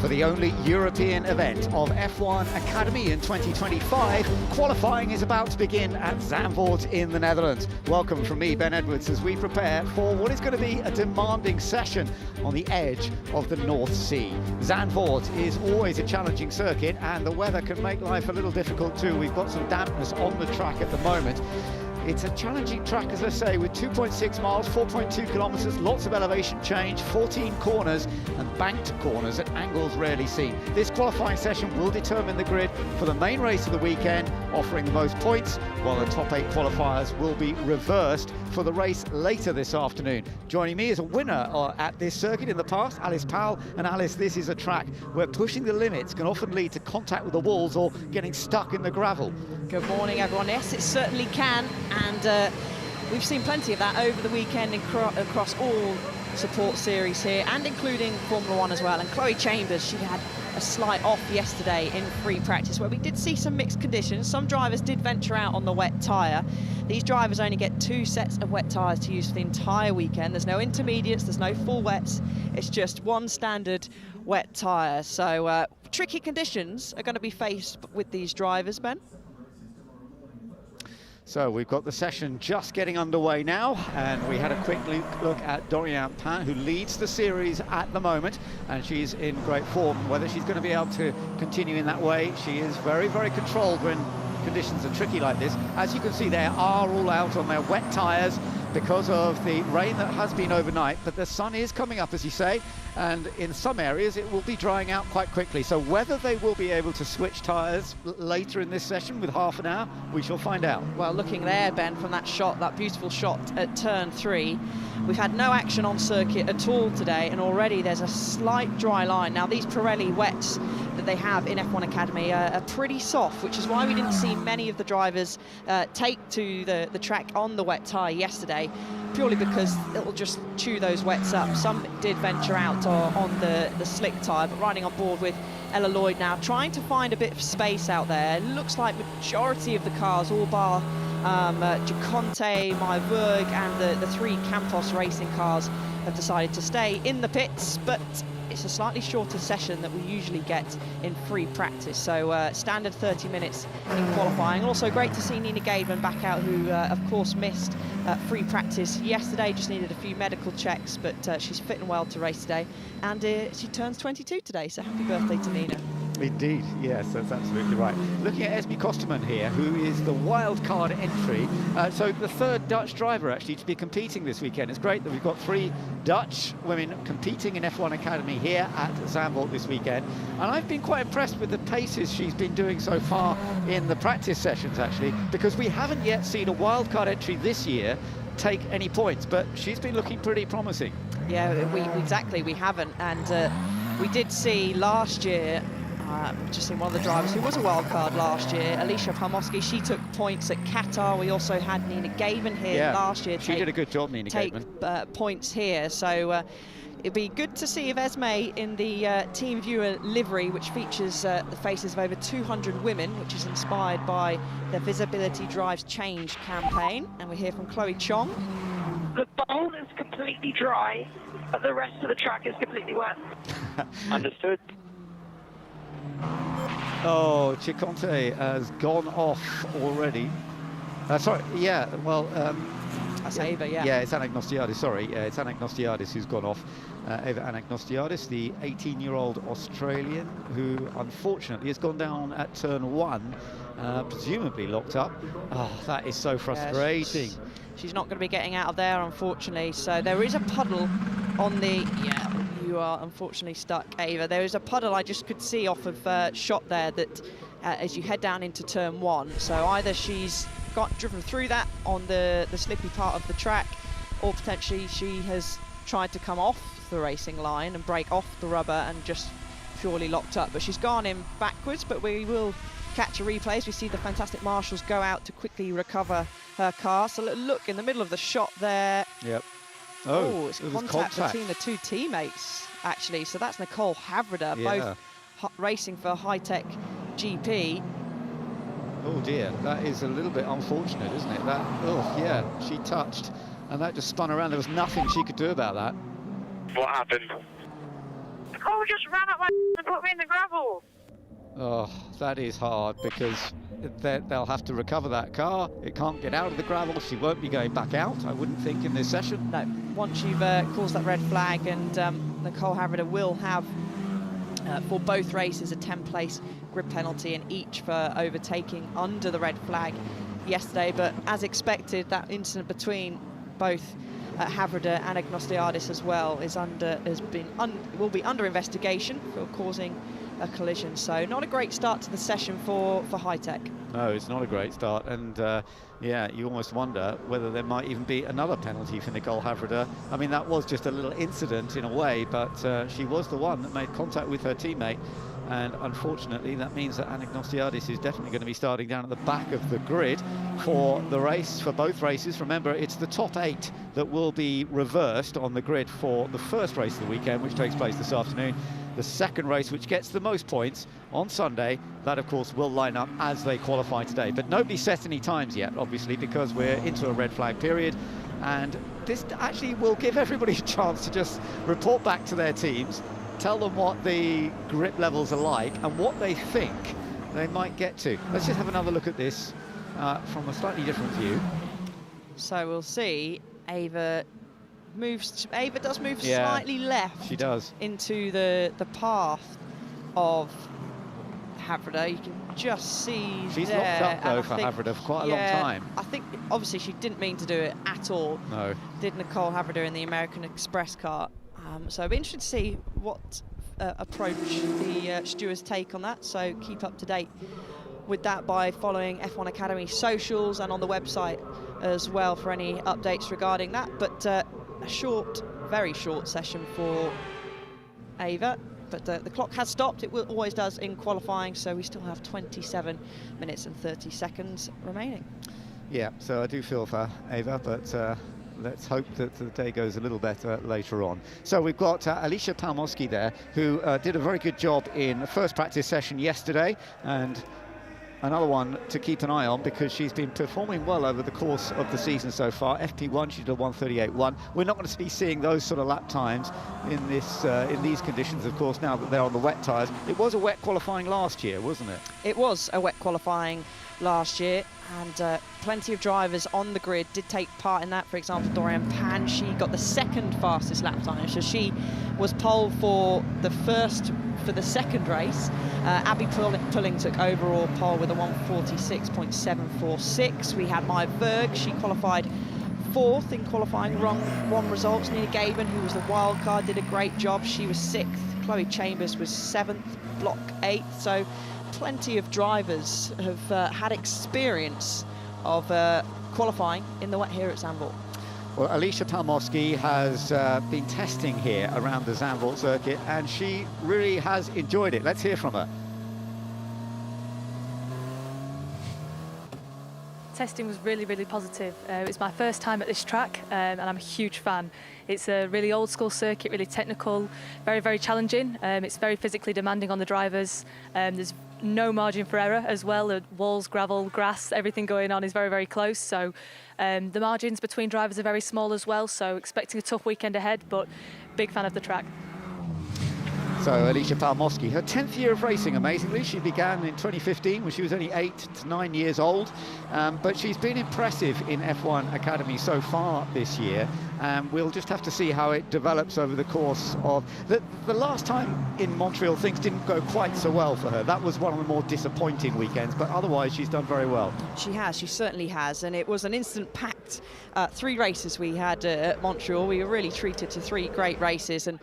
For the only European event of F1 Academy in 2025, qualifying is about to begin at Zandvoort in the Netherlands. Welcome from me, Ben Edwards, as we prepare for what is going to be a demanding session on the edge of the North Sea. Zandvoort is always a challenging circuit, and the weather can make life a little difficult too. We've got some dampness on the track at the moment. It's a challenging track, as I say, with 2.6 miles, 4.2 kilometres, lots of elevation change, 14 corners and banked corners at angles rarely seen. This qualifying session will determine the grid for the main race of the weekend, offering the most points, while the top 8 qualifiers will be reversed for the race later this afternoon. Joining me is a winner at this circuit in the past, Alice Powell. And Alice, this is a track where pushing the limits can often lead to contact with the walls or getting stuck in the gravel. Good morning, everyone. Yes, it certainly can, and we've seen plenty of that over the weekend across all support series here, and including Formula 1 as well. And Chloe Chambers, she had a slight off yesterday in free practice, where we did see some mixed conditions. Some drivers did venture out on the wet tyre. These drivers only get 2 sets of wet tyres to use for the entire weekend. There's no intermediates, there's no full wets, it's just one standard wet tyre. So tricky conditions are going to be faced with these drivers, Ben. So we've got the session just getting underway now, and we had a quick look at Dorian Pin, who leads the series at the moment, and she's in great form. Whether she's going to be able to continue in that way, she is very, very controlled when conditions are tricky like this. As you can see, they are all out on their wet tyres because of the rain that has been overnight, but the sun is coming up, as you say, and in some areas it will be drying out quite quickly. So whether they will be able to switch tyres later in this session with half an hour, we shall find out. Well, looking there, Ben, from that shot, that beautiful shot at turn 3, we've had no action on circuit at all today, and already there's a slight dry line. Now, these Pirelli wets that they have in F1 Academy are pretty soft, which is why we didn't see many of the drivers take to the track on the wet tyre yesterday, purely because it'll just chew those wets up. Some did venture out on the slick tyre, but riding on board with Ella Lloyd now, trying to find a bit of space out there. It looks like majority of the cars, all bar Giconte, Maivurg and the 3 Campos racing cars, have decided to stay in the pits, but it's a slightly shorter session that we usually get in free practice. So standard 30 minutes in qualifying. Also great to see Nina Gaven back out, who of course missed free practice yesterday, just needed a few medical checks, but she's fit and well to race today, and she turns 22 today, so happy birthday to Nina. Indeed, yes, that's absolutely right. Looking at Esme Kosterman here, who is the wild card entry, so the 3rd Dutch driver actually to be competing this weekend. It's great that we've got 3 Dutch women competing in F1 Academy here at Zandvoort this weekend, and I've been quite impressed with the paces she's been doing so far in the practice sessions, actually, because we haven't yet seen a wild card entry this year take any points, but she's been looking pretty promising. Yeah, we haven't, and we did see last year, just seen one of the drivers who was a wild card last year, Alicia Pomoski. She took points at Qatar. We also had Nina Gaven here last year. She did a good job, Nina Gaven. Points here. So it'd be good to see if Esme in the Team Viewer livery, which features the faces of over 200 women, which is inspired by the Visibility Drives Change campaign. And we hear from Chloe Chong. The bowl is completely dry, but the rest of the track is completely wet. Understood. Oh, Giconte has gone off already. Sorry, yeah, well... That's Ava, yeah. Yeah, it's Anagnostiadis, sorry. It's Anagnostiadis who's gone off. Ava Anagnostiadis, the 18-year-old Australian, who unfortunately has gone down at turn 1, presumably locked up. Oh, that is so frustrating. Yeah, she's not going to be getting out of there, unfortunately. So there is a puddle on the... Yeah, you are unfortunately stuck, Ava. There is a puddle I just could see off of shot there that as you head down into turn 1. So either she's got driven through that on the slippy part of the track, or potentially she has tried to come off the racing line and break off the rubber and just purely locked up. But she's gone in backwards, but we will catch a replay as we see the fantastic marshals go out to quickly recover her car. So look in the middle of the shot there. Yep. Oh, it's contact between the 2 teammates, actually. So that's Nicole Havrida, both racing for High Tech GP. Oh dear, that is a little bit unfortunate, isn't it? That, oh yeah, she touched, and that just spun around. There was nothing she could do about that. What happened? Nicole just ran up my and put me in the gravel. Oh, that is hard, because they'll have to recover that car. It can't get out of the gravel. She won't be going back out, I wouldn't think, in this session. No, once you've caused that red flag, and Nicole Havrider will have, for both races, a 10-place grid penalty in each for overtaking under the red flag yesterday. But as expected, that incident between both Havrider and Agnostiadis as well will be under investigation for causing a collision. So not a great start to the session for High Tech. No, it's not a great start, and yeah, you almost wonder whether there might even be another penalty for Nicole Havrider. I mean, that was just a little incident in a way, but she was the one that made contact with her teammate, and unfortunately that means that Agnostiadis is definitely going to be starting down at the back of the grid for the race, for both races. Remember, it's the top 8 that will be reversed on the grid for the first race of the weekend, which takes place this afternoon. The second race, which gets the most points on Sunday, that of course will line up as they qualify today. But nobody set any times yet, obviously, because we're into a red flag period, and this actually will give everybody a chance to just report back to their teams, tell them what the grip levels are like and what they think they might get to. Let's just have another look at this from a slightly different view. So we'll see. Ava does move slightly left. She does. Into the path of Havrider. You can just see she's there, locked up though for Havrider for quite a long time. I think obviously she didn't mean to do it at all. No. Did Nicole Havrider in the American Express car. So I'll be interested to see what approach the stewards take on that. So keep up to date with that by following F1 Academy socials and on the website as well for any updates regarding that. But a short, very short session for Ava. But the clock has stopped. It always does in qualifying, so we still have 27 minutes and 30 seconds remaining. Yeah, so I do feel for Ava, but let's hope that the day goes a little better later on. So we've got Alicia Palmowski there, who did a very good job in the first practice session yesterday, and another one to keep an eye on because she's been performing well over the course of the season so far. FP1, she did a 1:38.1. We're not going to be seeing those sort of lap times in this in these conditions, of course, now that they're on the wet tyres. It was a wet qualifying last year, wasn't it? It was a wet qualifying last year, and plenty of drivers on the grid did take part in that. For example, Dorian Pan, she got the second fastest lap time, so she was pole for the second race. Abby Pulling took overall pole with a 1:46.746. We had Maya Berg, she qualified 4th in qualifying wrong results. Nina Gaben, who was the wild card, did a great job. She was 6th. Chloe Chambers was 7th, block 8th. So plenty of drivers have had experience of qualifying in the wet here at Zandvoort. Well, Alicia Palmowski has been testing here around the Zandvoort circuit, and she really has enjoyed it. Let's hear from her. Testing was really, really positive. It was my first time at this track, and I'm a huge fan. It's a really old school circuit, really technical, very, very challenging. It's very physically demanding on the drivers. There's no margin for error as well. The walls, gravel, grass, everything going on is very, very close. So the margins between drivers are very small as well. So expecting a tough weekend ahead, but big fan of the track. So Alicia Palmowski, her 10th year of racing, amazingly. She began in 2015 when she was only 8 to 9 years old, but she's been impressive in F1 Academy so far this year. We'll just have to see how it develops over the course of... The last time in Montreal, things didn't go quite so well for her. That was one of the more disappointing weekends, but otherwise she's done very well. She certainly has, and it was an instant-packed 3 races we had at Montreal. We were really treated to 3 great races, and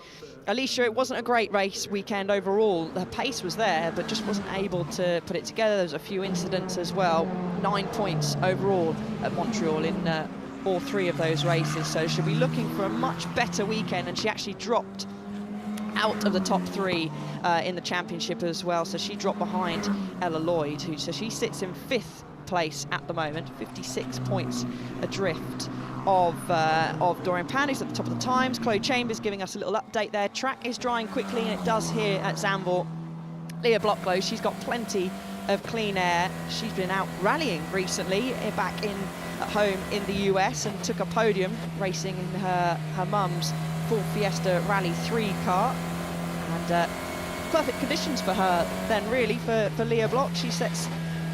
Alicia, it wasn't a great race weekend overall. Her pace was there, but just wasn't able to put it together. There was a few incidents as well. 9 points overall at Montreal in all 3 of those races. So she'll be looking for a much better weekend, and she actually dropped out of the top 3 in the championship as well. So she dropped behind Ella Lloyd, so she sits in 5th place at the moment, 56 points adrift of Dorian Pan, who's at the top of the times. Chloe Chambers giving us a little update there. Track is drying quickly, and it does here at Zandvoort. Leah Blocklow, she's got plenty of clean air. She's been out rallying recently, back at home in the US, and took a podium racing in her mum's Ford Fiesta Rally 3 car. And perfect conditions for her then, really, for Leah Block. She sets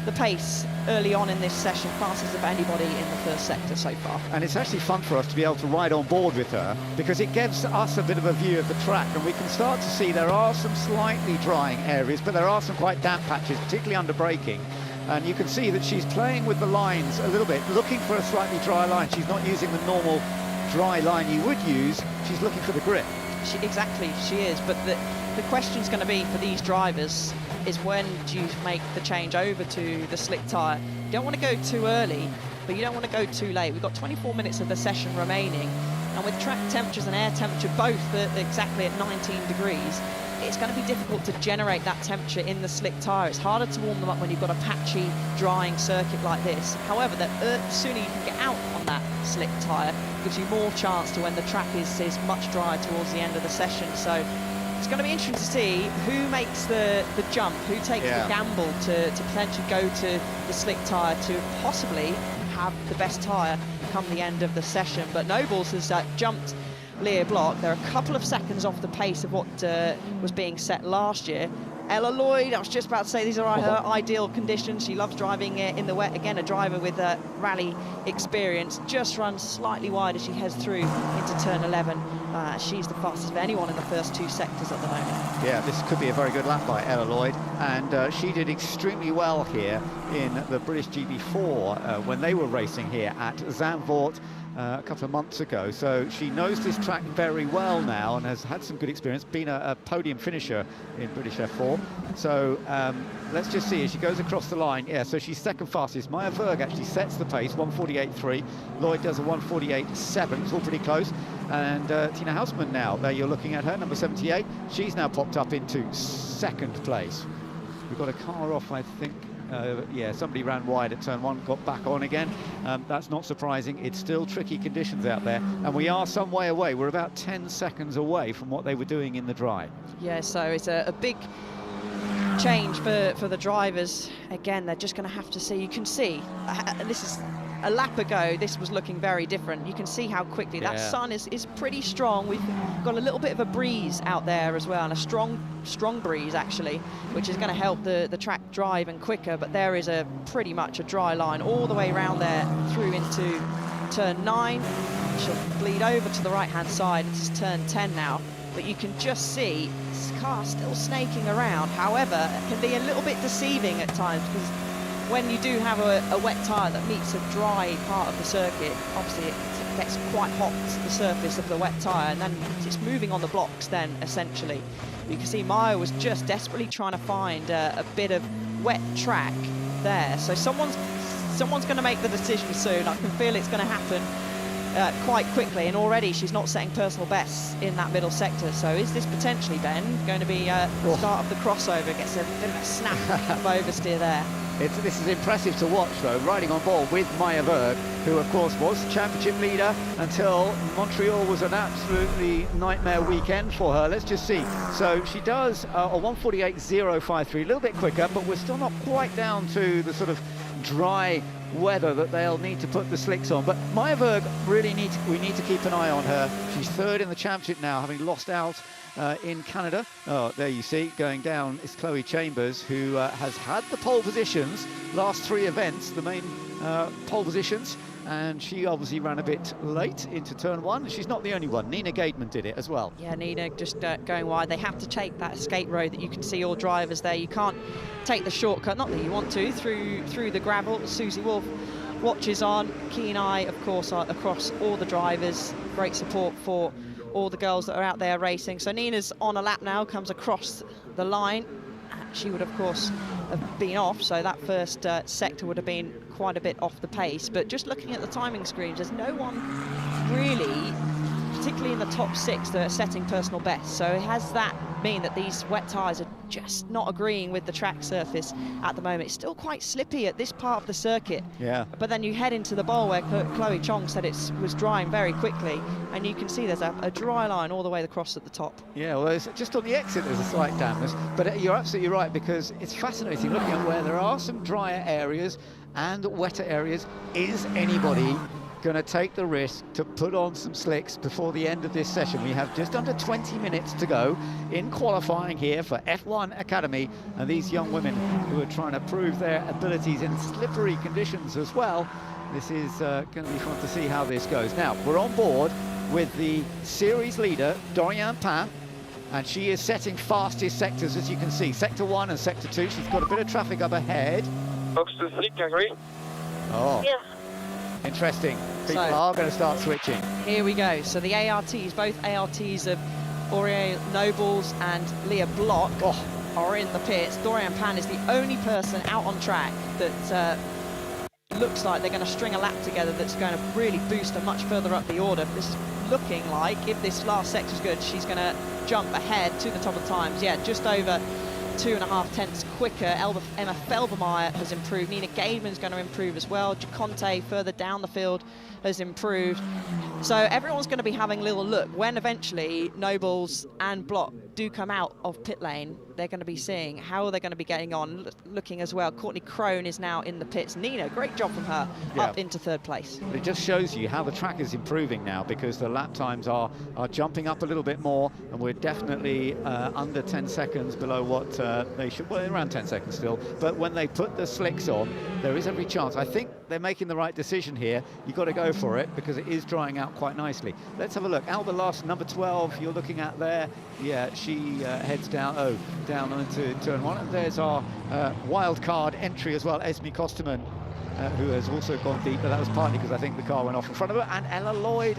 the pace early on in this session, fastest of anybody in the first sector so far. And it's actually fun for us to be able to ride on board with her, because it gives us a bit of a view of the track, and we can start to see there are some slightly drying areas, but there are some quite damp patches, particularly under braking. And you can see that she's playing with the lines a little bit, looking for a slightly dry line. She's not using the normal dry line you would use, she's looking for the grip. Exactly, she is, but the question's going to be for these drivers is, when do you make the change over to the slick tyre? You don't want to go too early, but you don't want to go too late. We've got 24 minutes of the session remaining, and with track temperatures and air temperature both exactly at 19 degrees, it's going to be difficult to generate that temperature in the slick tyre. It's harder to warm them up when you've got a patchy, drying circuit like this. However, the sooner you can get out on that slick tyre, gives you more chance to when the track is much drier towards the end of the session. So it's going to be interesting to see who makes the jump, who takes the gamble to potentially go to the slick tyre to possibly have the best tyre come the end of the session. But Nobles has jumped Leah Block. They're a couple of seconds off the pace of what was being set last year. Ella Lloyd, I was just about to say, these are her ideal conditions. She loves driving in the wet. Again, a driver with rally experience. Just runs slightly wide as she heads through into turn 11. She's the fastest of anyone in the first two sectors at the moment. Yeah, this could be a very good lap by Ella Lloyd, and she did extremely well here in the British GB4 when they were racing here at Zandvoort a couple of months ago. So she knows this track very well now and has had some good experience, been a podium finisher in British F4. So let's just see as she goes across the line. Yeah, so she's second fastest. Maya Verg actually sets the pace, 1:48.3. Lloyd does a 1:48.7. It's all pretty close. And Tina Hausmann now, there you're looking at her, number 78. She's now popped up into second place. We've got a car off, I think. Yeah, somebody ran wide at turn 1, got back on again. That's not surprising. It's still tricky conditions out there, and we are some way away. We're about 10 seconds away from what they were doing in the dry. Yeah, so it's a big change for the drivers. Again, they're just going to have to see. You can see, this is a lap ago, this was looking very different. You can see how quickly that sun is pretty strong. We've got a little bit of a breeze out there as well, and a strong breeze actually, which is going to help the track drive and quicker. But there is pretty much a dry line all the way around there through into turn 9. She'll bleed over to the right hand side. This is turn 10 now, but you can just see this car still snaking around. However, it can be a little bit deceiving at times, because when you do have a wet tyre that meets a dry part of the circuit, obviously it gets quite hot, the surface of the wet tyre, and then it's moving on the blocks then, essentially. You can see Maya was just desperately trying to find a bit of wet track there. So someone's going to make the decision soon. I can feel it's going to happen quite quickly, and already she's not setting personal bests in that middle sector. So is this potentially, Ben, going to be the start of the crossover? Gets a bit of a snap of oversteer there. This is impressive to watch, though, riding on board with Maya Verg, who of course was championship leader until Montreal was an absolutely nightmare weekend for her. Let's just see. So she does a 1:48.053, a little bit quicker, but we're still not quite down to the sort of dry weather that they'll need to put the slicks on. But Maya Verg, really we need to keep an eye on her. She's third in the championship now, having lost out in Canada. Oh, there you see, going down is Chloe Chambers, who has had the pole positions last 3 events, the main pole positions, and she obviously ran a bit late into turn 1. She's not the only one. Nina Gaidman did it as well. Yeah, Nina just going wide. They have to take that escape road that you can see all drivers there. You can't take the shortcut, not that you want to, through the gravel. Susie Wolf watches on, keen eye of course across all the drivers. Great support for all the girls that are out there racing. So Nina's on a lap now, comes across the line. She would of course have been off, so that first sector would have been quite a bit off the pace. But just looking at the timing screens, there's no one really, particularly in the top 6, that are setting personal bests. So has that mean that these wet tyres are just not agreeing with the track surface at the moment? It's still quite slippy at this part of the circuit. Yeah. But then you head into the bowl where Chloe Chong said it was drying very quickly, and you can see there's a dry line all the way across at the top. Yeah, well, it's just on the exit there's a slight dampness, but you're absolutely right, because it's fascinating looking at where there are some drier areas and wetter areas. Is anybody going to take the risk to put on some slicks before the end of this session. We have just under 20 minutes to go in qualifying here for F1 Academy, and these young women who are trying to prove their abilities in slippery conditions as well. This is going to be fun to see how this goes. Now, we're on board with the series leader, Dorian Pin, and she is setting fastest sectors, as you can see. Sector 1 and Sector 2, she's got a bit of traffic up ahead. Box to 3, agree? Oh, Yeah. interesting. People So- are going to start switching. Here we go. So the ARTs, both ARTs of Aurélie Nobles and Leah Block are in the pits. Dorian Pin is the only person out on track that looks like they're going to string a lap together that's going to really boost her much further up the order. This is looking like, if this last sector's good, she's going to jump ahead to the top of times. Yeah, just over 2.5 tenths quicker. Emma Felbermeyer has improved. Nina Gaiman's going to improve as well. Jaconte further down the field has improved. So everyone's going to be having a little look. When eventually Nobles and Block do come out of pit lane, they're going to be seeing how they're going to be getting on, looking as well. Courtney Crone is now in the pits. Nina, great job from her, up into 3rd place. It just shows you how the track is improving now, because the lap times are jumping up a little bit more, and we're definitely under 10 seconds below what they should, well, around 10 seconds still. But when they put the slicks on, there is every chance. I think they're making the right decision here. You've got to go for it, because it is drying out quite nicely. Let's have a look. Alba Loss, number 12, you're looking at there. Yeah, she heads down into turn 1. And there's our wild card entry as well, Esme Kosterman, who has also gone deep, but that was partly because I think the car went off in front of her. And Ella Lloyd,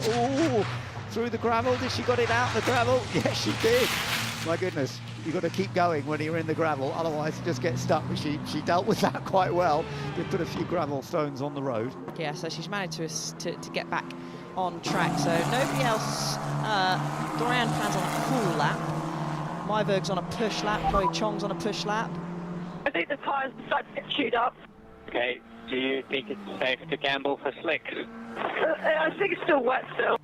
through the gravel. Did she got it out in the gravel? Yes, she did. My goodness, you've got to keep going when you're in the gravel, otherwise you just get stuck. But she dealt with that quite well. Did put a few gravel stones on the road. Yeah, so she's managed to get back on track. So nobody else. Dorian Pin's on a cool lap. Myberg's on a push lap. Chloe Chong's on a push lap. I think the tyres decided to get chewed up. Okay, do you think it's safe to gamble for slicks? I think it's still wet still.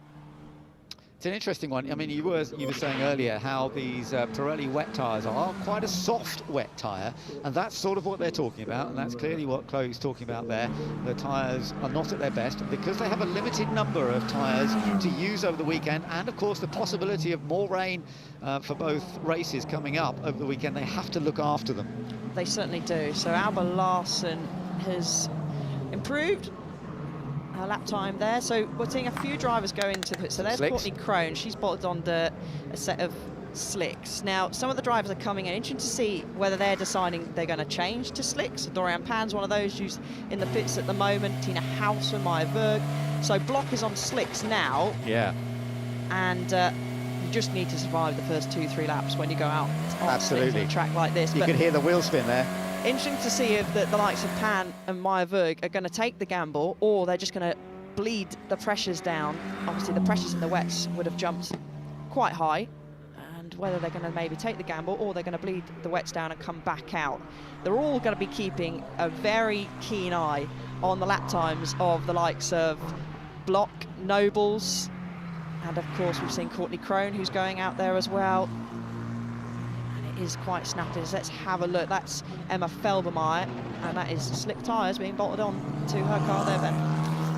It's an interesting one. I mean, you were saying earlier how these Pirelli wet tyres are quite a soft wet tyre, and that's sort of what they're talking about, and that's clearly what Chloe's talking about there. The tyres are not at their best, and because they have a limited number of tyres to use over the weekend, and of course the possibility of more rain for both races coming up over the weekend, they have to look after them. They certainly do. So Alba Larson has improved her lap time there. So we're seeing a few drivers go into the pit. So there's Slicks. Courtney Crone. She's bolted on a set of slicks. Now, some of the drivers are coming in. Interesting to see whether they're deciding they're going to change to slicks. Dorian Pin's one of those who's in the pits at the moment. Tina House and Maya Berg. So Block is on slicks now. Yeah. And you just need to survive the first 2-3 laps when you go out on slicks on a track like this. You But can hear the wheel spin there. interesting to see if the likes of Pan and Maya Berg are going to take the gamble, or they're just going to bleed the pressures down. Obviously, the pressures in the wets would have jumped quite high, and whether they're going to maybe take the gamble or they're going to bleed the wets down and come back out. They're all going to be keeping a very keen eye on the lap times of the likes of Block, Nobles, and of course we've seen Courtney Crone, who's going out there as well. Is quite snappy. Let's have a look. That's Emma Felbermeyer, and that is slick tyres being bolted on to her car there, Ben.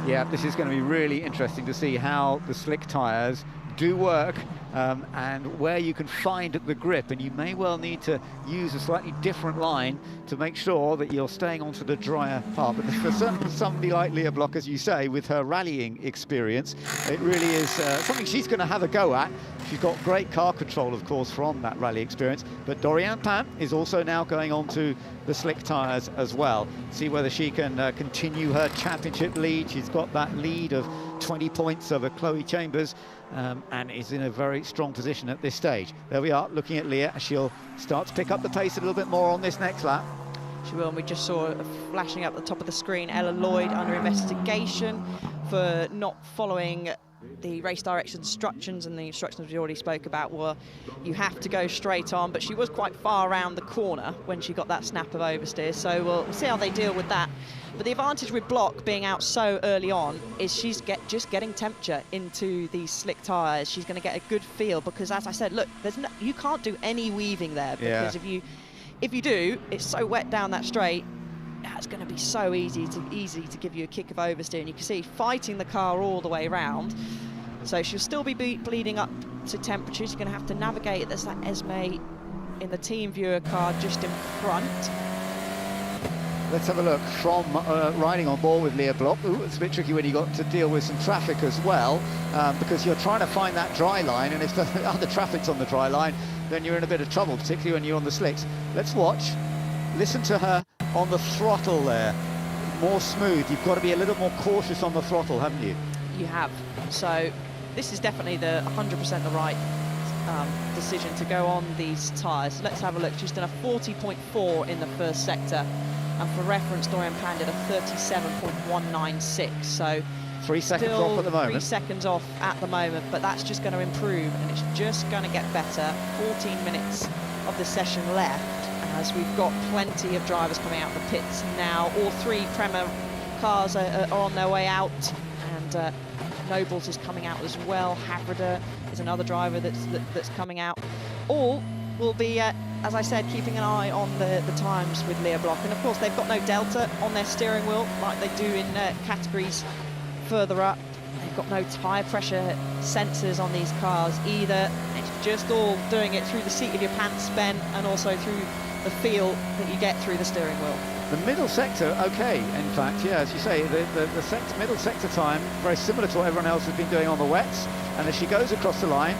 Yeah, this is going to be really interesting to see how the slick tyres do work, and where you can find the grip, and you may well need to use a slightly different line to make sure that you're staying onto the drier part. But for somebody like Leah Block, as you say, with her rallying experience, it really is something she's going to have a go at. She's got great car control, of course, from that rally experience. But Dorian Pin is also now going on to the slick tyres as well. See whether she can continue her championship lead. She's got that lead of 20 points over Chloe Chambers, and is in a very strong position at this stage. There we are, looking at Leah. She'll start to pick up the pace a little bit more on this next lap. She will, and we just saw flashing up the top of the screen, Ella Lloyd under investigation for not following the race direction instructions, and the instructions we already spoke about were you have to go straight on, but she was quite far around the corner when she got that snap of oversteer, so we'll see how they deal with that. But the advantage with Block being out so early on is she's just getting temperature into these slick tyres. She's going to get a good feel, because as I said, look, you can't do any weaving there, because if you do, it's so wet down that straight, it's going to be so easy to give you a kick of oversteer. And you can see fighting the car all the way around. So she'll still be bleeding up to temperatures. You're going to have to navigate. There's that Esme in the team viewer car just in front. Let's have a look from riding on board with Leah Block. Ooh, it's a bit tricky when you got to deal with some traffic as well, because you're trying to find that dry line, and if the other traffic's on the dry line, then you're in a bit of trouble, particularly when you're on the slicks. Let's watch. Listen to her on the throttle there. More smooth. You've got to be a little more cautious on the throttle, haven't you? You have. So this is definitely the 100% the right decision to go on these tyres. Let's have a look. She's done a 40.4 in the first sector. And for reference, Dorian Pan did a 37.196. So 3 seconds off at the moment. 3 seconds off at the moment, but that's just going to improve, and it's just going to get better. 14 minutes of the session left, as we've got plenty of drivers coming out of the pits now. All 3 Prema cars are on their way out, and Nobles is coming out as well. Havrida is another driver that's coming out. All will be, as I said, keeping an eye on the times with Leah Block. And of course, they've got no delta on their steering wheel like they do in categories further up. They've got no tyre pressure sensors on these cars either. It's just all doing it through the seat of your pants, Ben, and also through the feel that you get through the steering wheel. The middle sector, okay, in fact, yeah, as you say, the middle sector time, very similar to what everyone else has been doing on the wets. And as she goes across the line,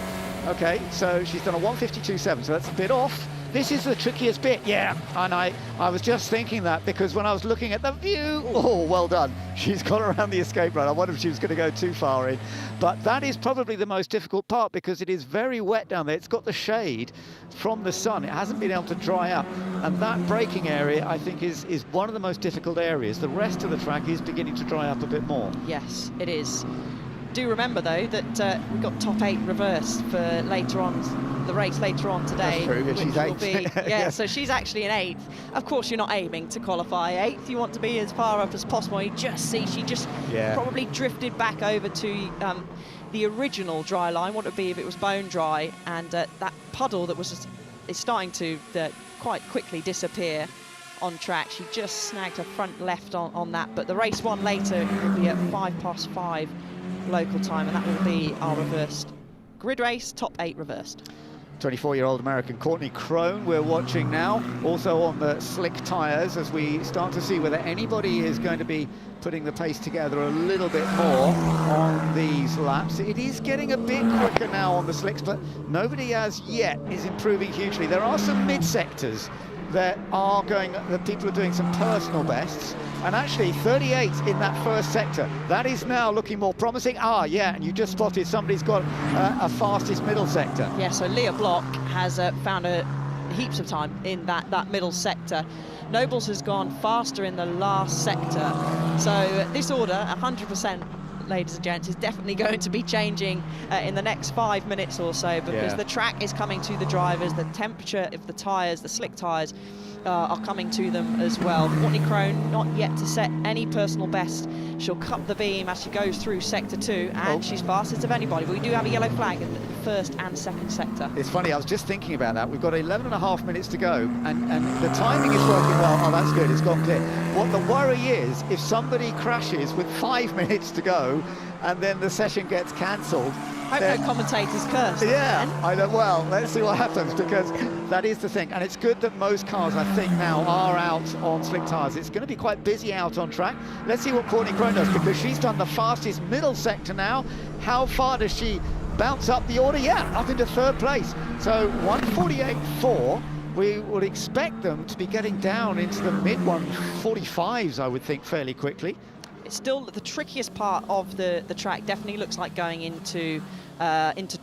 okay, so she's done a 152.7, so that's a bit off. This is the trickiest bit, yeah, and I was just thinking that, because when I was looking at the view, oh, well done. She's got around the escape road. I wonder if she was going to go too far in. But that is probably the most difficult part, because it is very wet down there. It's got the shade from the sun. It hasn't been able to dry up. And that braking area, I think, is one of the most difficult areas. The rest of the track is beginning to dry up a bit more. Yes, it is. Do remember, though, that we've got top 8 reversed for later on, the race later on today. That's true, yeah, she's 8th. Yeah, so she's actually in 8th. Of course, you're not aiming to qualify 8th. You want to be as far up as possible. You just see she just probably drifted back over to the original dry line. What it would be if it was bone dry, and that puddle that is starting to quite quickly disappear on track. She just snagged her front left on that. But the race one later will be at 5:05 local time, and that will be our reversed grid race, top 8 reversed. 24-year-old American Courtney Crone we're watching now, also on the slick tyres, as we start to see whether anybody is going to be putting the pace together a little bit more on these laps. It is getting a bit quicker now on the slicks, but nobody as yet is improving hugely. There are some mid-sectors that people are doing some personal bests, and actually 38 in that first sector. That is now looking more promising. Ah, yeah, and you just spotted somebody's got a fastest middle sector. Yeah, so Leah Block has found heaps of time in that middle sector. Nobles has gone faster in the last sector. So this order, 100%, ladies and gents, is definitely going to be changing in the next 5 minutes or so, because the track is coming to the drivers. The temperature of the tyres, the slick tyres, are coming to them as well. Courtney Crone not yet to set any personal best. She'll cut the beam as she goes through sector 2, and she's fastest of anybody. But we do have a yellow flag in the first and second sector. It's funny, I was just thinking about that. We've got 11.5 minutes to go, and the timing is working well. Oh, that's good, it's gone clear. What the worry is, if somebody crashes with 5 minutes to go, and then the session gets cancelled. I hope no commentators curse. Yeah, I know. Well, let's see what happens, because that is the thing. And it's good that most cars, I think, now are out on slick tyres. It's going to be quite busy out on track. Let's see what Courtney Crone does, because she's done the fastest middle sector now. How far does she bounce up the order? Yeah, up into 3rd place. So 148.4. We would expect them to be getting down into the mid-145s, I would think, fairly quickly. It's still the trickiest part of the track. Definitely looks like going into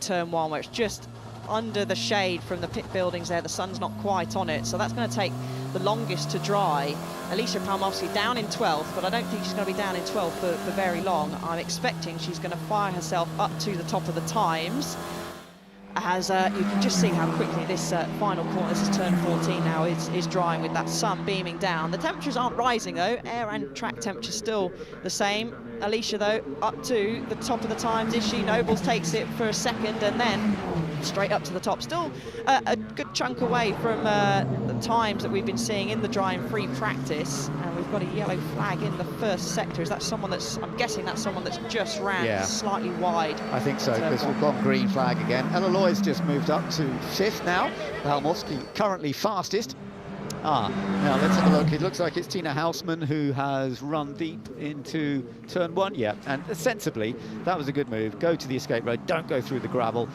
turn 1, where it's just under the shade from the pit buildings there. The sun's not quite on it, so that's going to take the longest to dry. Alicia Palmowski down in 12th, but I don't think she's going to be down in 12th for very long. I'm expecting she's going to fire herself up to the top of the times, as you can just see how quickly this final corner, this is turn 14 now, is drying with that sun beaming down. The temperatures aren't rising though, air and track temperatures still the same. Alicia though, up to the top of the times, is she? Nobles takes it for a second and then straight up to the top. Still a good chunk away from the times that we've been seeing in the dry and free practice, and we've got a yellow flag in the first sector. Is that someone that's, I'm guessing that's someone that's just ran slightly wide? I think so, because we've got green flag again. Ella Lloyd's just moved up to 5th now. Palmowski currently fastest. Now let's have a look. It looks like it's Tina Hausmann who has run deep into turn 1. Yeah, and sensibly, that was a good move. Go to the escape road, don't go through the gravel.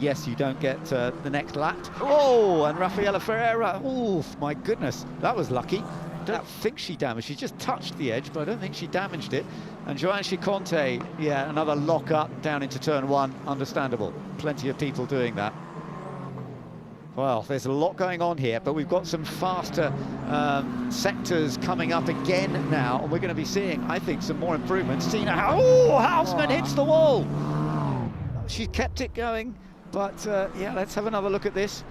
Yes, you don't get the next lap. Oh, and Rafaela Ferreira. Oh, my goodness, that was lucky. I don't think she damaged. She just touched the edge, but I don't think she damaged it. And Joanne Chiconte, yeah, another lock up down into turn 1. Understandable. Plenty of people doing that. Well, there's a lot going on here, but we've got some faster sectors coming up again now, and we're going to be seeing, I think, some more improvements. Tina, Hausmann hits the wall. She kept it going, but yeah, let's have another look at this.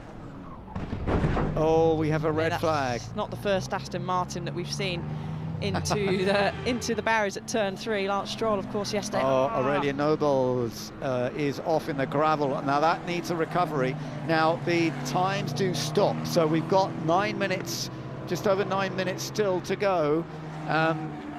Oh, we have a red flag. Not the first Aston Martin that we've seen into the barriers at turn 3. Lance Stroll, of course, yesterday. Aurelia Nobles is off in the gravel. Now that needs a recovery. Now the times do stop, so we've got 9 minutes, just over 9 minutes still to go.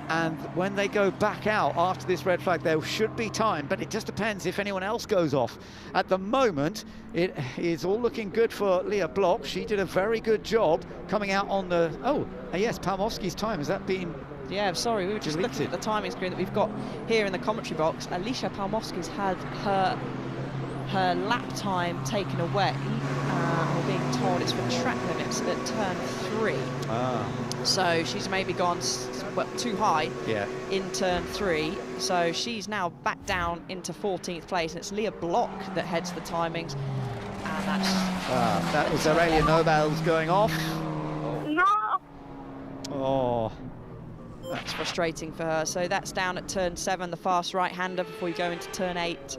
And when they go back out after this red flag, there should be time, but it just depends if anyone else goes off. At the moment, it is all looking good for Leah Bloch. She did a very good job coming out on the... yes, Palmowski's time. Has that been... Yeah, sorry, we were just looking at the timing screen that we've got here in the commentary box. Alicia Palmowski's had her lap time taken away. We're being told it's for track limits at turn 3. So she's maybe gone too high in turn 3. So she's now back down into 14th place, and it's Leah Bloch that heads the timings. And that's... that was Aurelia Nobles going off. No! Oh. That's frustrating for her. So that's down at turn 7, the fast right-hander, before you go into turn 8.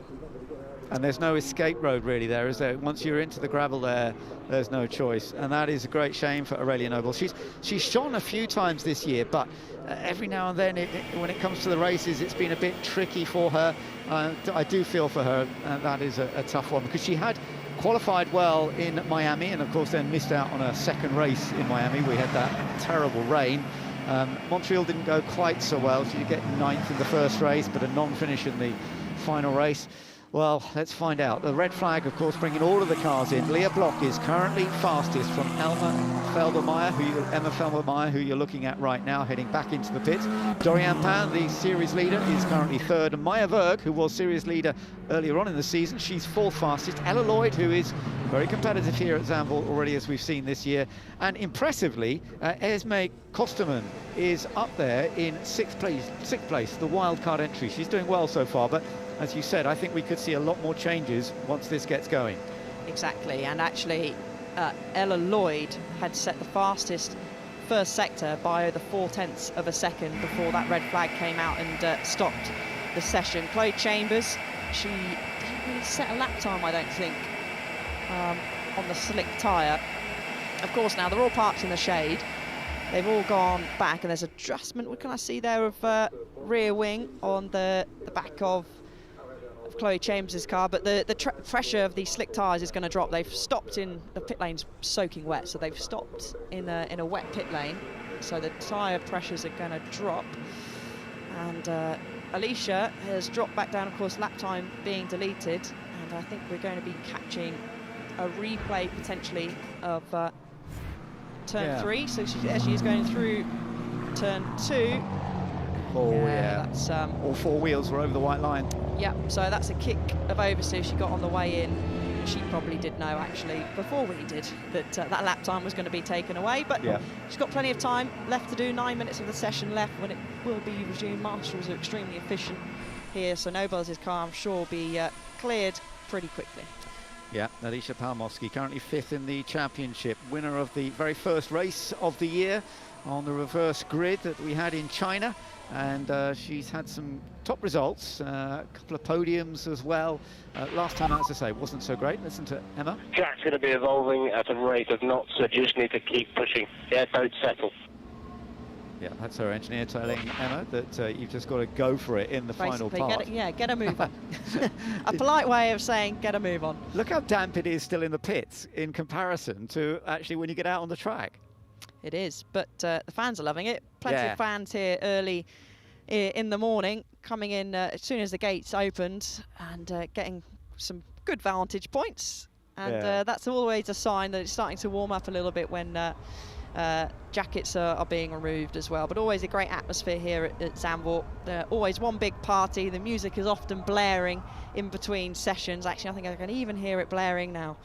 And there's no escape road really there, is there? Once you're into the gravel there's no choice. And that is a great shame for Aurelia Noble. She's shone a few times this year, but every now and then, when it comes to the races, it's been a bit tricky for her. I do feel for her, and that is a tough one, because she had qualified well in Miami, and of course then missed out on a second race in Miami. We had that terrible rain. Montreal didn't go quite so well. She did get 9th in the first race, but a non-finish in the final race. Well, let's find out. The red flag, of course, bringing all of the cars in. Leah Bloch is currently fastest from Emma Felbermeyer, who you're looking at right now, heading back into the pits. Dorian Pan, the series leader, is currently 3rd. And Maya Berg, who was series leader earlier on in the season, she's 4th fastest. Ella Lloyd, who is very competitive here at Zandvoort already, as we've seen this year. And impressively, Esme Kosterman is up there in 6th place, the wildcard entry. She's doing well so far, but as you said, I think we could see a lot more changes once this gets going. Exactly, and actually Ella Lloyd had set the fastest first sector by the 0.4 of a second before that red flag came out and stopped the session. Chloe Chambers, she didn't really set a lap time, I don't think, on the slick tyre. Of course, now they're all parked in the shade. They've all gone back, and there's adjustment, what can I see there, of rear wing on the back of Chloe Chambers' car, but the pressure of the slick tyres is going to drop. They've stopped in the pit lane's soaking wet, so they've stopped in a wet pit lane, so the tyre pressures are going to drop. And Alicia has dropped back down, of course, lap time being deleted, and I think we're going to be catching a replay potentially of turn 3. So she is going through turn 2. That's all 4 wheels were over the white line. Yeah, so that's a kick of oversteer she got on the way in. She probably did know, actually, before we did, that that lap time was going to be taken away. But she's got plenty of time left to do. 9 minutes of the session left when it will be resumed. Marshals are extremely efficient here, so Nobles' car, I'm sure, will be cleared pretty quickly. Yeah, Alicia Palmowski, currently 5th in the championship, winner of the very first race of the year on the reverse grid that we had in China. And she's had some top results, a couple of podiums as well. Last time, as I say, wasn't so great. Listen to Emma. Track's going to be evolving at a rate of knots, so you just need to keep pushing. Yeah, don't settle. Yeah, that's her engineer telling Emma that you've just got to go for it in the final part. Get a move on. A polite way of saying get a move on. Look how damp it is still in the pits in comparison to actually when you get out on the track. It is, but the fans are loving it. Plenty Yeah. of fans here early in the morning, coming in as soon as the gates opened and getting some good vantage points. And that's always a sign that it's starting to warm up a little bit when jackets are being removed as well. But always a great atmosphere here at Zandvoort. Always one big party. The music is often blaring in between sessions. Actually, I think I can even hear it blaring now.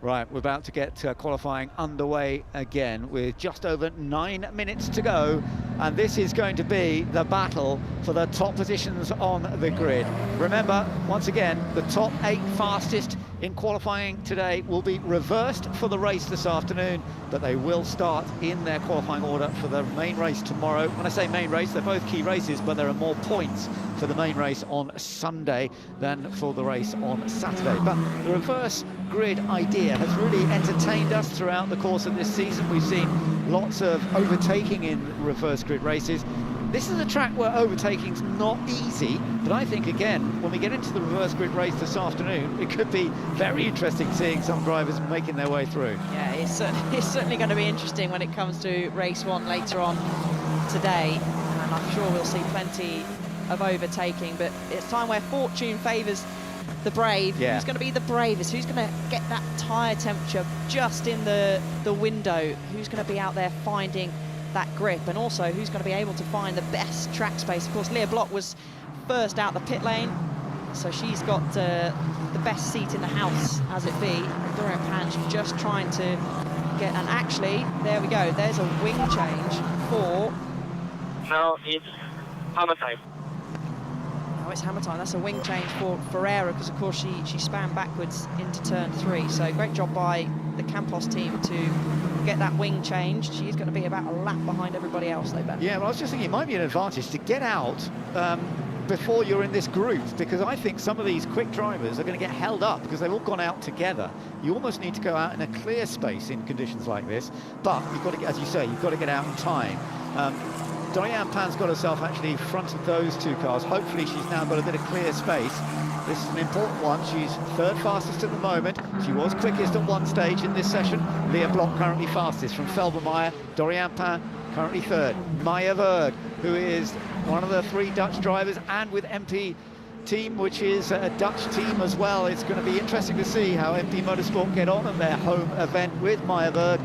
Right, we're about to get qualifying underway again with just over 9 minutes to go, and this is going to be the battle for the top positions on the grid. Remember, once again, the top 8 fastest in qualifying today will be reversed for the race this afternoon, but they will start in their qualifying order for the main race tomorrow. When I say main race, they're both key races, but there are more points for the main race on Sunday than for the race on Saturday. But the reverse grid idea has really entertained us throughout the course of this season. We've seen lots of overtaking in reverse grid races. This is a track where overtaking's not easy, but I think, again, when we get into the reverse grid race this afternoon, it could be very interesting seeing some drivers making their way through. Yeah, it's certainly going to be interesting when it comes to race 1 later on today, and I'm sure we'll see plenty of overtaking, but it's time where fortune favours the brave. Yeah. Who's going to be the bravest? Who's going to get that tyre temperature just in the window? Who's going to be out there finding that grip, and also who's going to be able to find the best track space? Of course, Leah Block was first out the pit lane, so she's got the best seat in the house as it be. Dorian Pan, she's just trying to get, and actually, there we go, there's a wing change for... Now it's hammer time. Oh, it's hammer time. That's a wing change for Ferreira, because of course she span backwards into turn 3. So great job by the Campos team to get that wing changed. She's going to be about a lap behind everybody else, though, Ben. Yeah, well, I was just thinking it might be an advantage to get out before you're in this group, because I think some of these quick drivers are going to get held up because they've all gone out together. You almost need to go out in a clear space in conditions like this, but you've got to get, as you say, you've got to get out in time. Dorian Pan's got herself actually in front of those 2 cars. Hopefully she's now got a bit of clear space. This is an important one. She's 3rd fastest at the moment. She was quickest at one stage in this session. Leah Block currently fastest from Felbermeyer. Dorian Pan currently 3rd. Maya Berg, who is one of the 3 Dutch drivers, and with MP team, which is a Dutch team as well. It's going to be interesting to see how MP Motorsport get on in their home event with Maya Berg,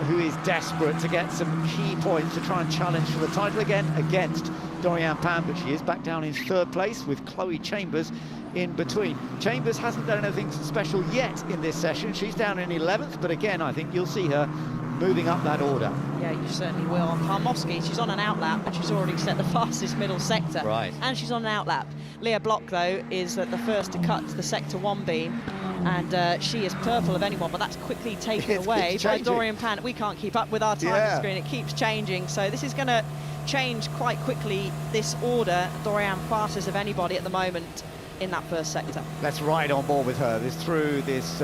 who is desperate to get some key points to try and challenge for the title again against Dorian Pan, but she is back down in 3rd place with Chloe Chambers in between. Chambers hasn't done anything special yet in this session. She's down in 11th, but again, I think you'll see her moving up that order. Yeah, you certainly will. Parmovsky, she's on an outlap, but she's already set the fastest middle sector. Right. And she's on an outlap. Leah Block, though, is the first to cut the sector 1 beam, and she is purple of anyone, but that's quickly taken away by Dorian Pan. We can't keep up with our time screen. It keeps changing, so this is going to change quite quickly, this order. Dorian fastest of anybody at the moment in that first sector. Let's ride on board with her. This through this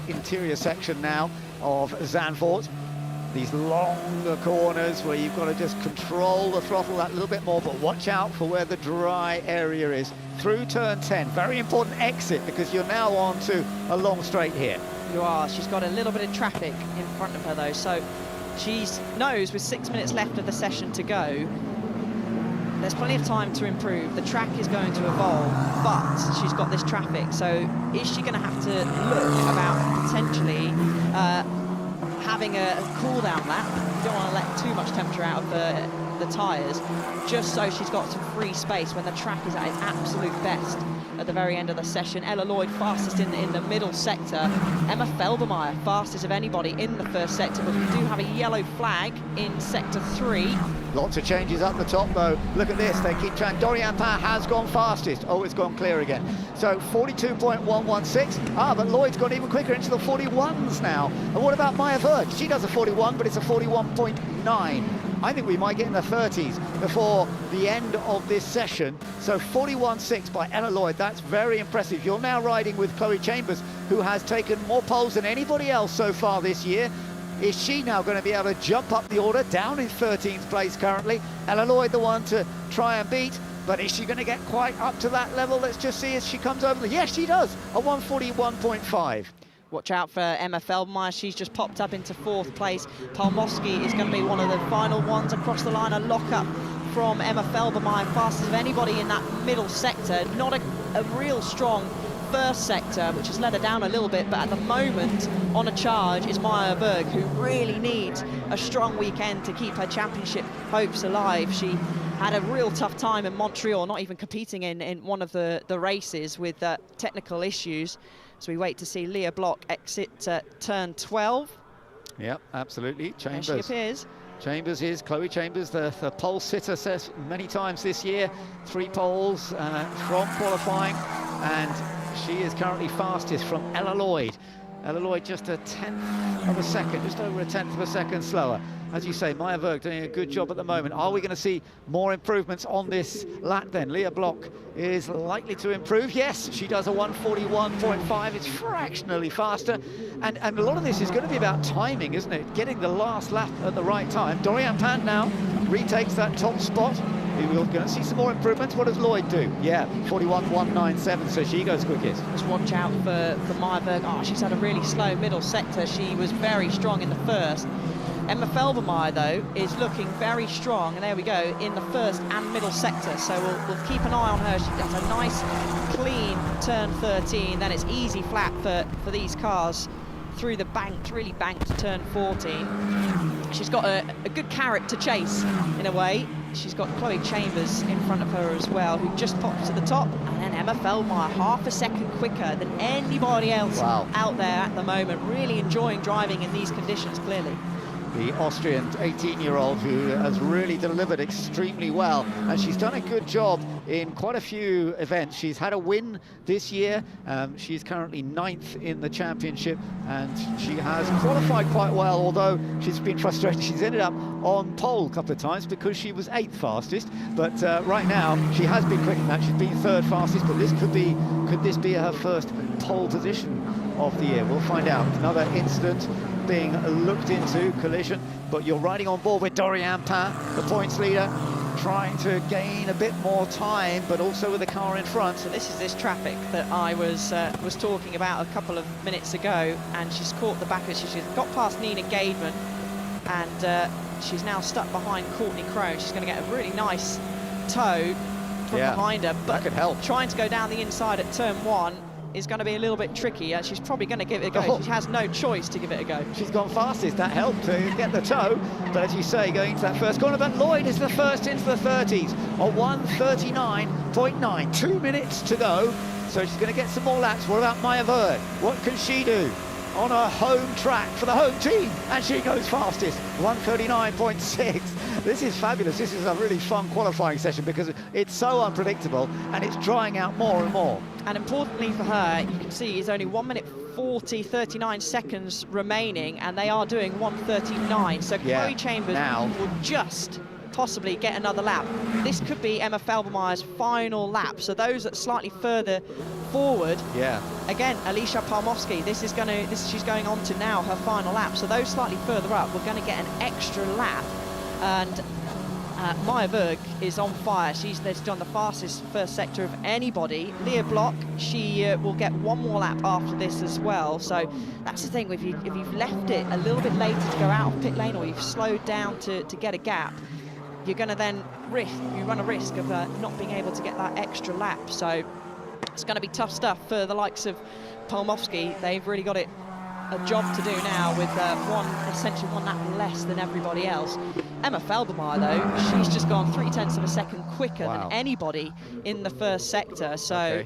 interior section now of Zandvoort. These longer corners where you've got to just control the throttle that little bit more, but watch out for where the dry area is. Through turn 10, very important exit, because you're now on to a long straight here. You are. She's got a little bit of traffic in front of her, though, so she knows with 6 minutes left of the session to go, there's plenty of time to improve. The track is going to evolve, but she's got this traffic, so is she going to have to look about potentially having a cool-down lap? You don't want to let too much temperature out of the tyres, just so she's got some free space when the track is at its absolute best at the very end of the session. Ella Lloyd fastest in the middle sector. Emma Felbermeyer fastest of anybody in the first sector, but we do have a yellow flag in sector 3. Lots of changes up the top, though. Look at this, they keep trying. Dorian Pan has gone fastest. Oh, it's gone clear again. So 42.116. But Lloyd's gone even quicker into the 41s now. And what about Maya Berg? She does a 41, but it's a 41.9. I think we might get in the 30s before the end of this session. So 41.6 by Ella Lloyd. That's very impressive. You're now riding with Chloe Chambers, who has taken more poles than anybody else so far this year. Is she now going to be able to jump up the order, down in 13th place currently? Ella Lloyd the one to try and beat, but is she going to get quite up to that level? Let's just see as she comes over. Yes, she does, a 141.5. Watch out for Emma Feldmeier. She's just popped up into 4th place. Palmowski is going to be one of the final ones across the line. A lock-up from Emma Feldmeier, fastest of anybody in that middle sector. Not a real strong first sector, which has let her down a little bit, but at the moment, on a charge, is Maya Berg, who really needs a strong weekend to keep her championship hopes alive. She had a real tough time in Montreal, not even competing in one of the races with technical issues. So we wait to see Leah Block exit turn 12. Yep, absolutely. Chambers. There she appears. Chambers is, Chloe Chambers, the pole sitter, says many times this year, 3 poles from qualifying, and she is currently fastest from Ella Lloyd. Ella Lloyd just a 10th of a second, just over a 10th of a second slower. As you say, Maya Berg doing a good job at the moment. Are we going to see more improvements on this lap then? Leah Block is likely to improve. Yes, she does a 141.5. It's fractionally faster. And a lot of this is going to be about timing, isn't it? Getting the last lap at the right time. Dorian Pan now retakes that top spot. We're going to see some more improvements. What does Lloyd do? Yeah, 41.197, so she goes quickest. Just watch out for Maya Berg. Oh, she's had a really slow middle sector. She was very strong in the first. Emma Feldmeier, though, is looking very strong, and there we go, in the first and middle sector, so we'll keep an eye on her. She has a nice, clean turn 13, then it's easy flat for these cars through the banked, really banked turn 14. She's got a good carrot to chase, in a way. She's got Chloe Chambers in front of her as well, who just pops to the top, and then Emma Feldmeier, half a second quicker than anybody else out there at the moment, really enjoying driving in these conditions, clearly. The Austrian 18-year-old who has really delivered extremely well, and she's done a good job in quite a few events. She's had a win this year. She's currently 9th in the championship, and she has qualified quite well, although she's been frustrated. She's ended up on pole a couple of times because she was 8th fastest, but right now she has been quick in that. She's been 3rd fastest, but could this be her first pole position of the year? We'll find out. Another incident being looked into, collision, but you're riding on board with Dorian Pan, the points leader, trying to gain a bit more time, but also with the car in front. So this is this traffic that I was talking about a couple of minutes ago, and she's caught the back of it. She's got past Nina Gaidman, and she's now stuck behind Courtney Crone. She's going to get a really nice tow from behind her, but that could help. Trying to go down the inside at turn 1 is going to be a little bit tricky. She's probably going to give it a go. She has no choice to give it a go. She's gone fastest, that helped to get the tow, but as you say, going into that first corner, but Lloyd is the first into the 30s, a 139.9, 2 minutes to go, so she's going to get some more laps. What about Maya Berg? What can she do on her home track for the home team? And she goes fastest, 139.6. This is fabulous. This is a really fun qualifying session because it's so unpredictable and it's drying out more and more. And importantly for her, you can see it's only 1 minute 39 seconds remaining, and they are doing 1:39. So Chloe Chambers will just possibly get another lap. This could be Emma Feldmeier's final lap. So those that slightly further forward, again, Alicia Palmowski, she's going on to now her final lap. So those slightly further up, we're going to get an extra lap. And Maya Berg is on fire. She's done the fastest first sector of anybody. Leah Block, she will get 1 more lap after this as well. So that's the thing, if you've left it a little bit later to go out of pit lane, or you've slowed down to get a gap, you're going to then run a risk of not being able to get that extra lap. So it's going to be tough stuff for the likes of Palmowski. They've really got a job to do now with essentially one lap less than everybody else. Emma Feldmeier, though, she's just gone 0.3 of a second quicker than anybody in the first sector. So,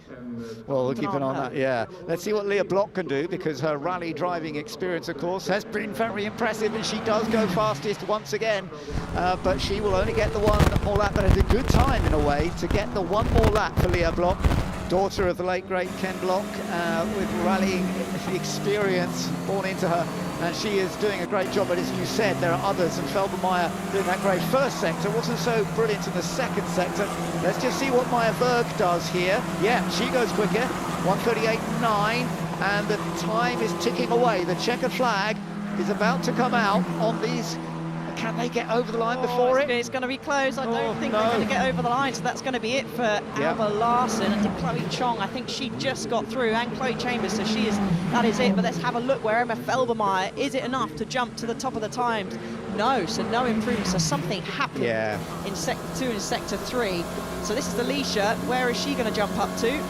well, we'll keep an eye on that. Let's see what Leah Block can do, because her rally driving experience, of course, has been very impressive, and she does go fastest once again. But she will only get the 1 more lap, but it's a good time in a way to get the 1 more lap for Leah Block, daughter of the late great Ken Block, with rallying experience born into her, and she is doing a great job. But as you said, there are others, and Feldmeier doing that great first sector, wasn't so brilliant in the second sector. Let's just see what Maya Berg does here. Yeah, she goes quicker, 1:38.9, and the time is ticking away. The checkered flag is about to come out on these. Can they get over the line before it? It's going to be close. I don't think no. they're going to get over the line, so that's going to be it for Alba Larson. And Chloe Chong, I think she just got through, and Chloe Chambers, so that is it. But let's have a look where Emma Felbermeyer, is it enough to jump to the top of the times? No, so no improvement. So something happened in Sector 2 and Sector 3. So this is Alicia. Where is she going to jump up to?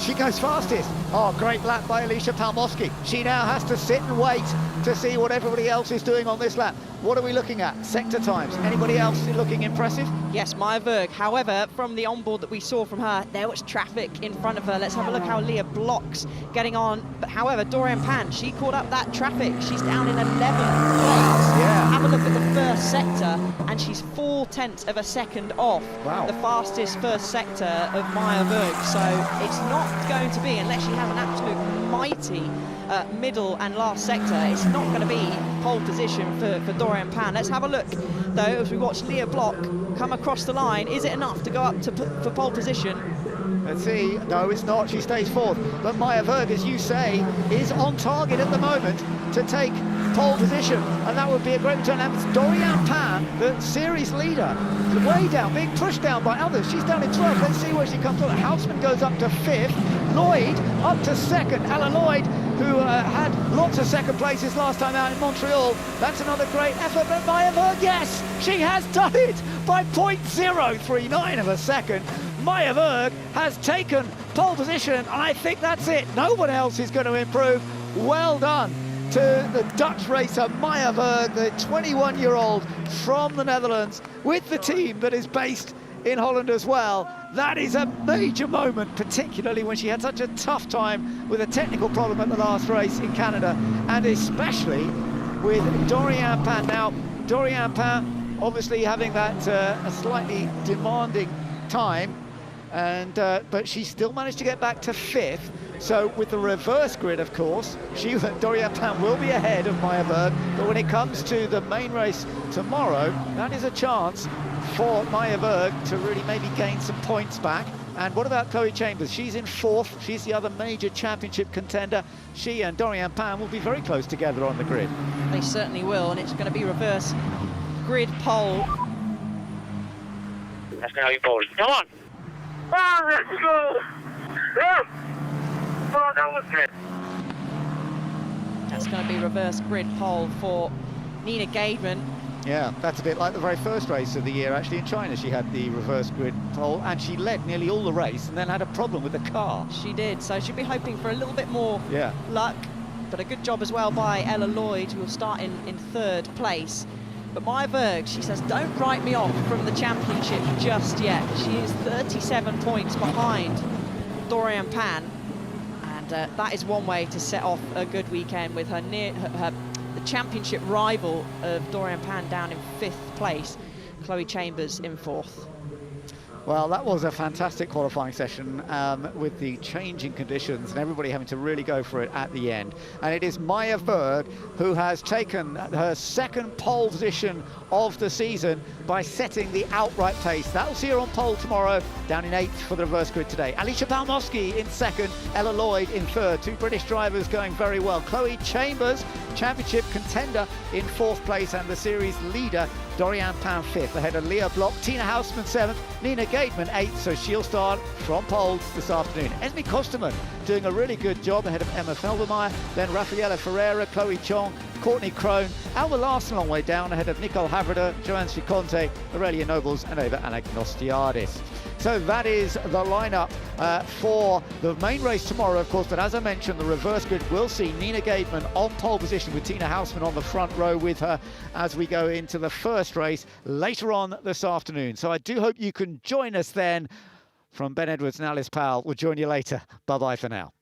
She goes fastest. Oh, great lap by Alicia Palmowski. She now has to sit and wait to see what everybody else is doing on this lap. What are we looking at? Sector times. Anybody else looking impressive? Yes, Maya Berg. However, from the onboard that we saw from her, there was traffic in front of her. Let's have a look how Leah Block's getting on. But however, Dorian Pan, she caught up that traffic. She's down in 11th place. Yeah. Have a look at the first sector, and she's 0.4 of a second off the fastest first sector of Maya Berg. So it's not going to be, unless she has an absolute mighty middle and last sector, it's not going to be pole position for Dorian Pan. Let's have a look, though, as we watch Leah Block come across the line. Is it enough to go up for pole position? Let's see. No, it's not. She stays fourth. But Maya Berg, as you say, is on target at the moment to take pole position, and that would be a great return. And it's Dorian Pan, the series leader, way down, being pushed down by others. She's down in 12th. Let's see where she comes on. Houseman goes up to 5th. Lloyd up to 2nd. Ella Lloyd, who had lots of second places last time out in Montreal. That's another great effort. But Maya Berg, yes, she has done it by 0.039 of a second. Maya Berg has taken pole position, and I think that's it. No one else is going to improve. Well done to the Dutch racer Maya Berg, the 21-year-old from the Netherlands, with the team that is based in Holland as well. That is a major moment, particularly when she had such a tough time with a technical problem at the last race in Canada, and especially with Dorian Pan. Now, Dorian Pan obviously having that a slightly demanding time, and but she still managed to get back to 5th. So with the reverse grid, of course, Dorian Pan will be ahead of Maya Berg. But when it comes to the main race tomorrow, that is a chance for Maya Berg to really maybe gain some points back. And what about Chloe Chambers? She's in 4th. She's the other major championship contender. She and Dorian Pan will be very close together on the grid. They certainly will, and it's going to be reverse grid pole. That's how you pole. Come on. Oh, let's go. Yeah. Oh, that was good. That's going to be reverse grid pole for Nina Gaidman. Yeah, that's a bit like the very first race of the year, actually, in China. She had the reverse grid pole, and she led nearly all the race and then had a problem with the car. She did, so she'll be hoping for a little bit more Yeah. luck. But a good job as well by Ella Lloyd, who will start in 3rd place. But Maya Berg, she says, don't write me off from the championship just yet. She is 37 points behind Dorian Pan. And that is one way to set off a good weekend with the championship rival of Dorian Pan down in 5th place, Chloe Chambers in 4th. Well, that was a fantastic qualifying session with the changing conditions and everybody having to really go for it at the end. And it is Maya Berg who has taken her 2nd pole position of the season by setting the outright pace. That will see her on pole tomorrow, down in 8th for the reverse grid today. Alicia Palmowski in 2nd, Ella Lloyd in 3rd. Two British drivers going very well. Chloe Chambers, championship contender, in 4th place, and the series leader Dorian Pan 5th, ahead of Leah Block. Tina Houseman 7th, Nina Gaidman 8th, so she'll start from pole this afternoon. Esme Kosterman doing a really good job ahead of Emma Felbermeyer, then Rafaela Ferreira, Chloe Chong, Courtney Crone, Alba Larson a long way down ahead of Nicole Havrada, Joanne Chiconte, Aurelia Nobles and Eva Anagnostiadis. So that is the lineup for the main race tomorrow, of course. But as I mentioned, the reverse grid will see Nina Gaidman on pole position with Tina Houseman on the front row with her as we go into the first race later on this afternoon. So I do hope you can join us then. From Ben Edwards and Alice Powell, we'll join you later. Bye-bye for now.